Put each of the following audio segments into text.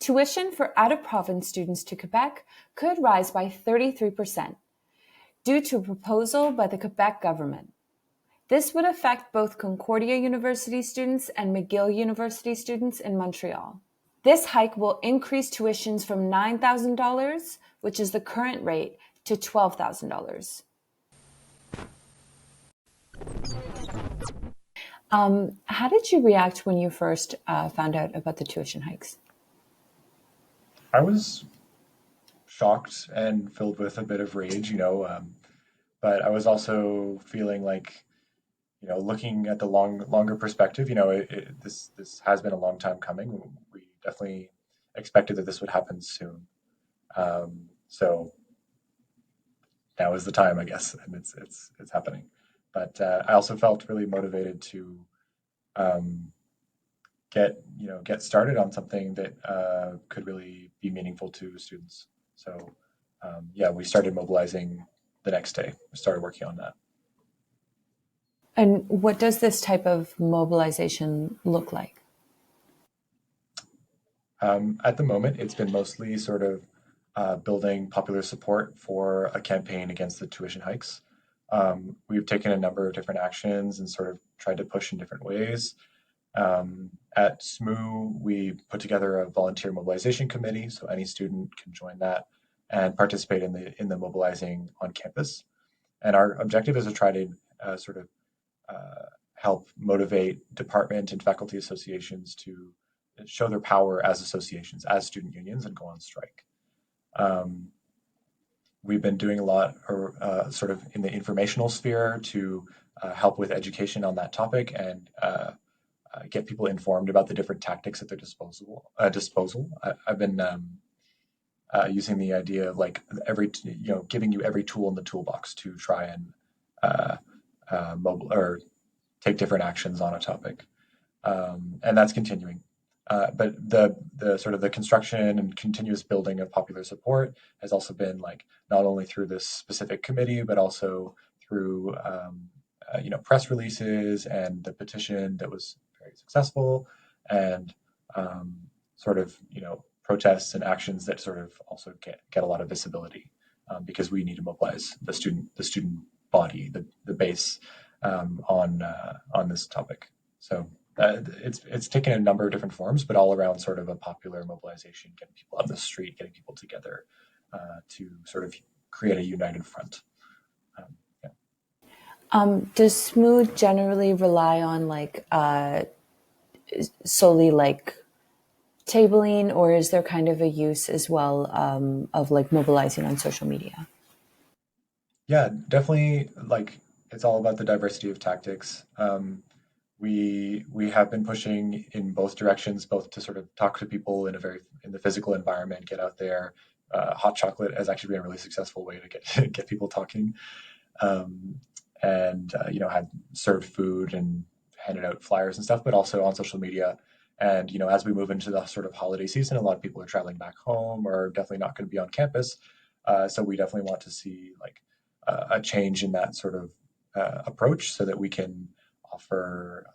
Tuition for out-of-province students to Quebec could rise by 33% due to a proposal by the Quebec government. This would affect both Concordia University students and McGill University students in Montreal. This hike will increase tuitions from $9,000, which is the current rate, to $12,000. How did you react when you first found out about the tuition hikes? I was shocked and filled with a bit of rage, but I was also feeling like, looking at the longer perspective, this has been a long time coming. We definitely expected that this would happen soon. So now is the time, I guess, and it's happening. But I also felt really motivated to um, get started on something that could really be meaningful to students. So yeah, we started mobilizing the next day. We started working on that. And what does this type of mobilization look like? At the moment, it's been mostly sort of building popular support for a campaign against the tuition hikes. We've taken a number of different actions and sort of tried to push in different ways. At SMU, we put together a volunteer mobilization committee, so any student can join that and participate in the mobilizing on campus. And our objective is to try to sort of help motivate department and faculty associations to show their power as associations, as student unions, and go on strike. Um, we've been doing a lot sort of in the informational sphere to help with education on that topic and get people informed about the different tactics at their disposal. I've been using the idea of like giving you every tool in the toolbox to try and uh, mobile or take different actions on a topic, and that's continuing. But the sort of the construction and continuous building of popular support has also been like not only through this specific committee, but also through press releases and the petition that was very successful, and sort of protests and actions that sort of also get a lot of visibility because we need to mobilize the student body, the base on this topic. So it's taken a number of different forms, but all around sort of a popular mobilization, getting people on the street, getting people together to sort of create a united front. Yeah. Does SMOOD generally rely on like solely like tabling, or is there kind of a use as well of like mobilizing on social media? Yeah, definitely. Like it's all about the diversity of tactics. We have been pushing in both directions, both to sort of talk to people in the physical environment, get out there. Hot chocolate has actually been a really successful way to get get people talking, um, and had served food and handed out flyers and stuff, but also on social media. And as we move into the sort of holiday season, a lot of people are traveling back home or definitely not going to be on campus. So we definitely want to see like a change in that sort of approach, so that we can offer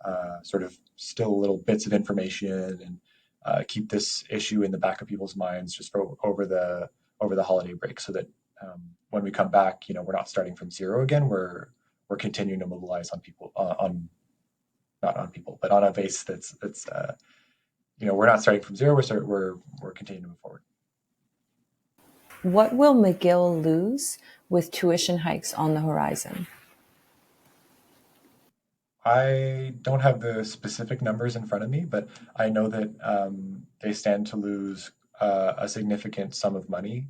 sort of still little bits of information and keep this issue in the back of people's minds just for over the holiday break, so that when we come back, we're not starting from zero again. We're continuing to mobilize on people on not on people, but on a base that's we're not starting from zero. We're continuing to move forward. What will McGill lose with tuition hikes on the horizon? I don't have the specific numbers in front of me, but I know that they stand to lose a significant sum of money.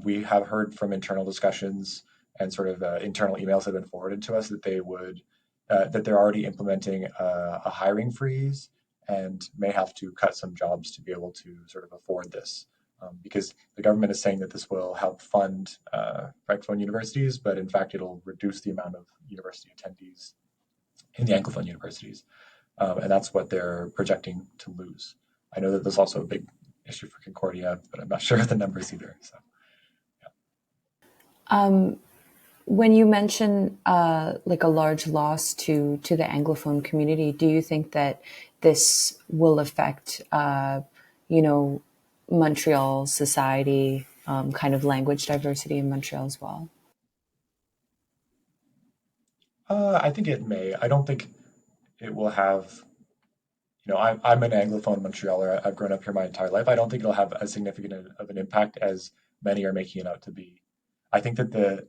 We have heard from internal discussions and sort of internal emails that have been forwarded to us that that they're already implementing a hiring freeze and may have to cut some jobs to be able to sort of afford this. Because the government is saying that this will help fund francophone universities, but in fact, it'll reduce the amount of university attendees in the Anglophone universities. And that's what they're projecting to lose. I know that there's also a big issue for Concordia, but I'm not sure of the numbers either. So, yeah. When you mention like a large loss to the Anglophone community, do you think that this will affect, you know, Montreal society, kind of language diversity in Montreal as well? I think it may. I don't think it will have. I'm an Anglophone Montrealer. I've grown up here my entire life. I don't think it'll have as significant of an impact as many are making it out to be. I think that the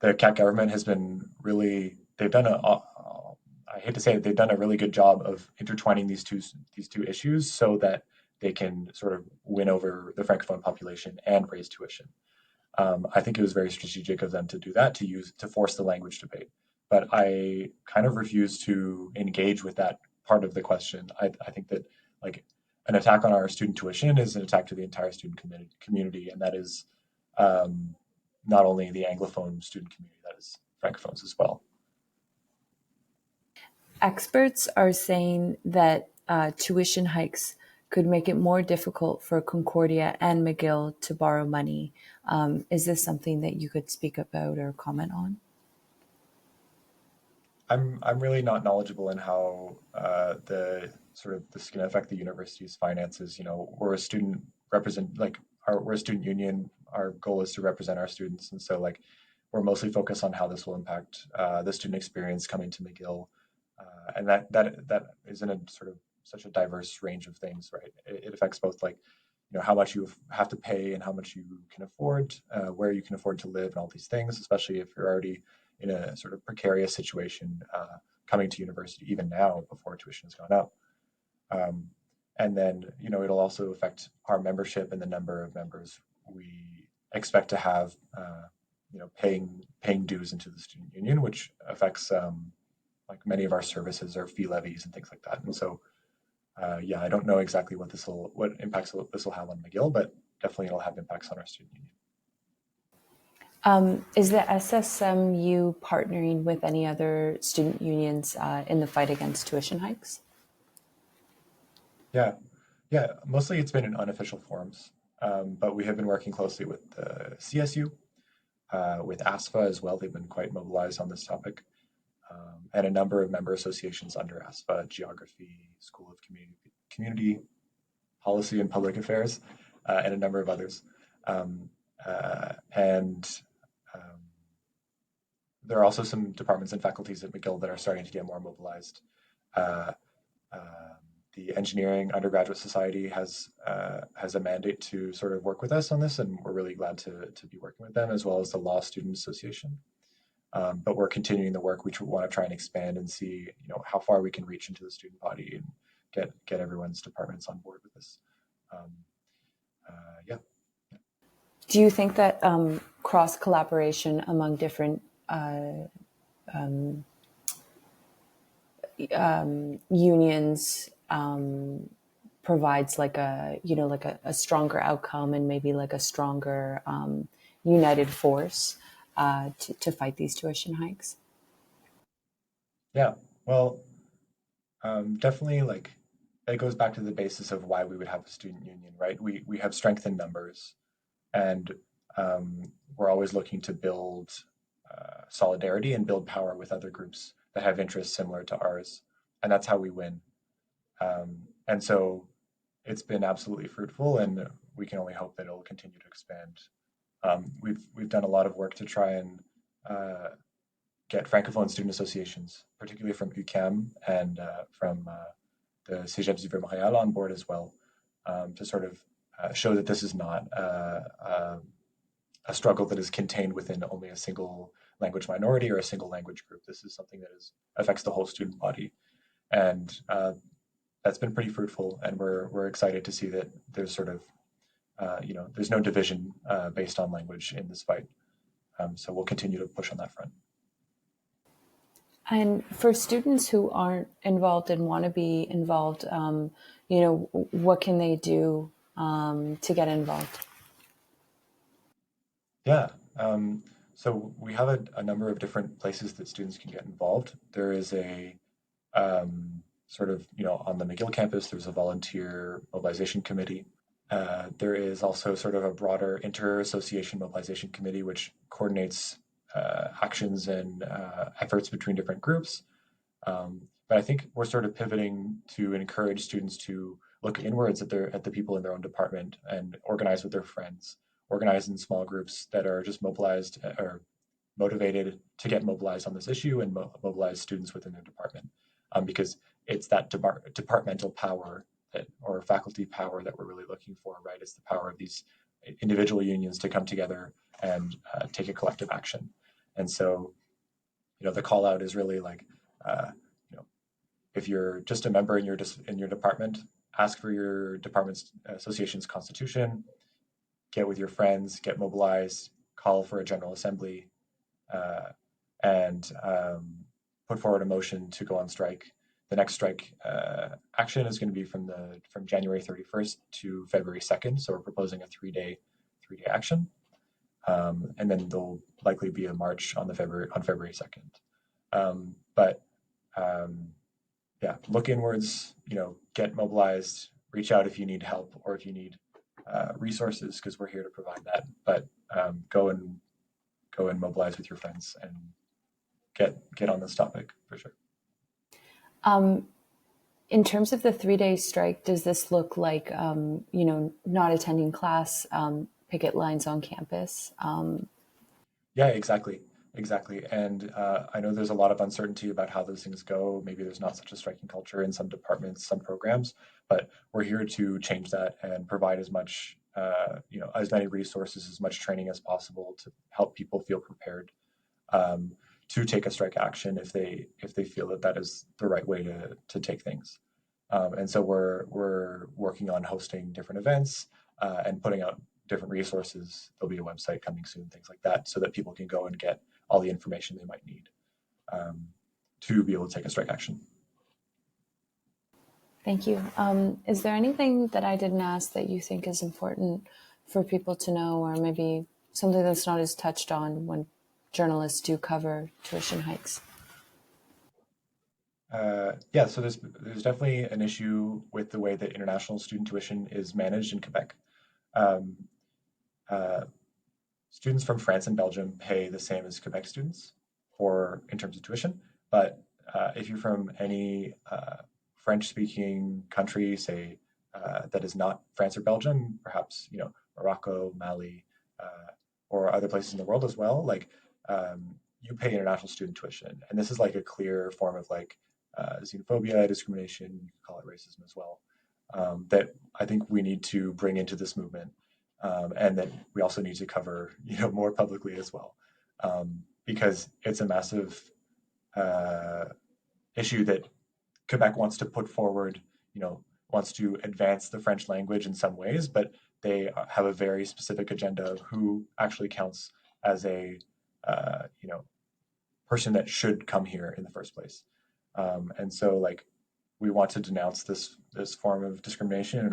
CAC government has been really. They've done a. I hate to say it, they've done a really good job of intertwining these two issues so that they can sort of win over the francophone population and raise tuition. I think it was very strategic of them to do that, to force the language debate. But I kind of refuse to engage with that part of the question. I think that like an attack on our student tuition is an attack to the entire student community, and that is um, not only the Anglophone student community, that is Francophones as well. Experts are saying that tuition hikes could make it more difficult for Concordia and McGill to borrow money. Is this something that you could speak about or comment on? I'm really not knowledgeable in how the sort of this can affect the university's finances. We're a student represent like we're a student union. Our goal is to represent our students, and so like we're mostly focused on how this will impact the student experience coming to McGill, and that is in a sort of such a diverse range of things, right? It affects both like how much you have to pay and how much you can afford, where you can afford to live, and all these things, especially if you're already in a sort of precarious situation coming to university, even now before tuition has gone up. Um, and then, it'll also affect our membership and the number of members we expect to have, paying dues into the student union, which affects like many of our services or fee levies and things like that. And so, yeah, I don't know exactly what impacts this will have on McGill, but definitely it'll have impacts on our student union. Is the SSMU partnering with any other student unions in the fight against tuition hikes? Yeah, yeah. Mostly it's been in unofficial forums, but we have been working closely with the CSU, with ASFA as well. They've been quite mobilized on this topic, and a number of member associations under ASFA: Geography, School of Community Policy and Public Affairs, and a number of others. Um, and there are also some departments and faculties at McGill that are starting to get more mobilized. Uh, um, the Engineering Undergraduate Society has a mandate to sort of work with us on this, and we're really glad to be working with them, as well as the Law Student Association. But we're continuing the work. We want to try and expand and see, how far we can reach into the student body and get everyone's departments on board with this. Um, yeah. Do you think that cross collaboration among different unions provides like a stronger outcome and maybe like a stronger united force to fight these tuition hikes? Yeah. Well, definitely like it goes back to the basis of why we would have a student union, right? We have strength in numbers, and we're always looking to build solidarity and build power with other groups that have interests similar to ours, and that's how we win. And so it's been absolutely fruitful, and we can only hope that it'll continue to expand. We've done a lot of work to try and uh, get francophone student associations, particularly from UCAM and from the Cégep du Montréal on board as well, to sort of show that this is not a struggle that is contained within only a single language minority or a single language group. This is something that affects the whole student body, and that's been pretty fruitful. And we're excited to see that there's sort of there's no division based on language in this fight. So we'll continue to push on that front. And for students who aren't involved and want to be involved, what can they do to get involved? Yeah. So we have a number of different places that students can get involved. There is a sort of, on the McGill campus, there's a volunteer mobilization committee. There is also sort of a broader inter-association mobilization committee, which coordinates actions and efforts between different groups. But I think we're sort of pivoting to encourage students to look inwards at the people in their own department and organize with their friends, organize in small groups that are just mobilized or motivated to get mobilized on this issue and mobilize students within their department, because it's that departmental power that, or faculty power, that we're really looking for, right? It's the power of these individual unions to come together and take a collective action. And so, the call out is really like, you know, if you're just a member in your department, ask for your department's association's constitution, get with your friends, get mobilized, call for a general assembly, uh, and put forward a motion to go on strike. The next strike action is going to be from January 31st to February 2nd. So we're proposing a three day action, and then there'll likely be a march on February 2nd. But yeah, look inwards. Get mobilized. Reach out if you need help or if you need resources, because we're here to provide that. But go and mobilize with your friends and get on this topic for sure. In terms of the 3-day strike, does this look like, not attending class, picket lines on campus? Yeah, exactly. And I know there's a lot of uncertainty about how those things go. Maybe there's not such a striking culture in some departments, some programs, but we're here to change that and provide as much, as many resources, as much training as possible to help people feel prepared um, to take a strike action if they feel that is the right way to take things. And so we're working on hosting different events and putting out different resources. There'll be a website coming soon, things like that, so that people can go and get all the information they might need um, to be able to take a strike action. Thank you. Is there anything that I didn't ask that you think is important for people to know, or maybe something that's not as touched on when journalists do cover tuition hikes? Yeah, so there's definitely an issue with the way that international student tuition is managed in Quebec. Um, uh, Students from France and Belgium pay the same as Quebec students for in terms of tuition, but if you're from any French-speaking country, say that is not France or Belgium, perhaps Morocco, Mali, or other places in the world as well, like you pay international student tuition, and this is like a clear form of like xenophobia, discrimination. You could call it racism as well. That I think we need to bring into this movement, and that we also need to cover, more publicly as well, because it's a massive uh, issue that Quebec wants to put forward. Wants to advance the French language in some ways, but they have a very specific agenda of who actually counts as a person that should come here in the first place. And so, like, we want to denounce this form of discrimination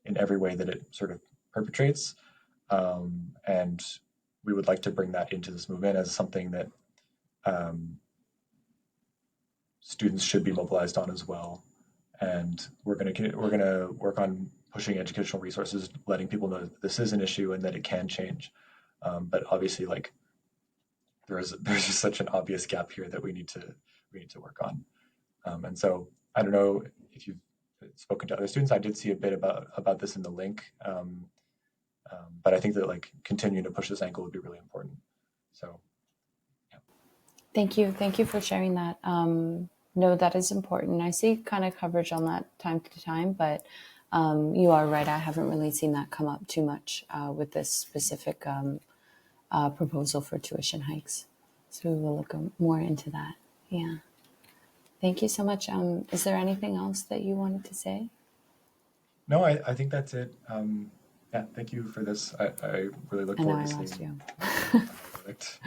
in every way that it sort of perpetrates, and we would like to bring that into this movement as something that um, students should be mobilized on as well. And we're gonna work on pushing educational resources, letting people know that this is an issue and that it can change. But obviously, like, there's just such an obvious gap here that we need to work on. And so I don't know if you've spoken to other students. I did see a bit about this in the link, but I think that, like, continuing to push this angle would be really important. So yeah. Thank you for sharing that. No, that is important. I see kind of coverage on that time to time, but you are right. I haven't really seen that come up too much with this specific proposal for tuition hikes. So we will look more into that. Yeah. Thank you so much. Is there anything else that you wanted to say? No, I think that's it. Yeah, thank you for this. I really look I know forward I to lost seeing you. the product.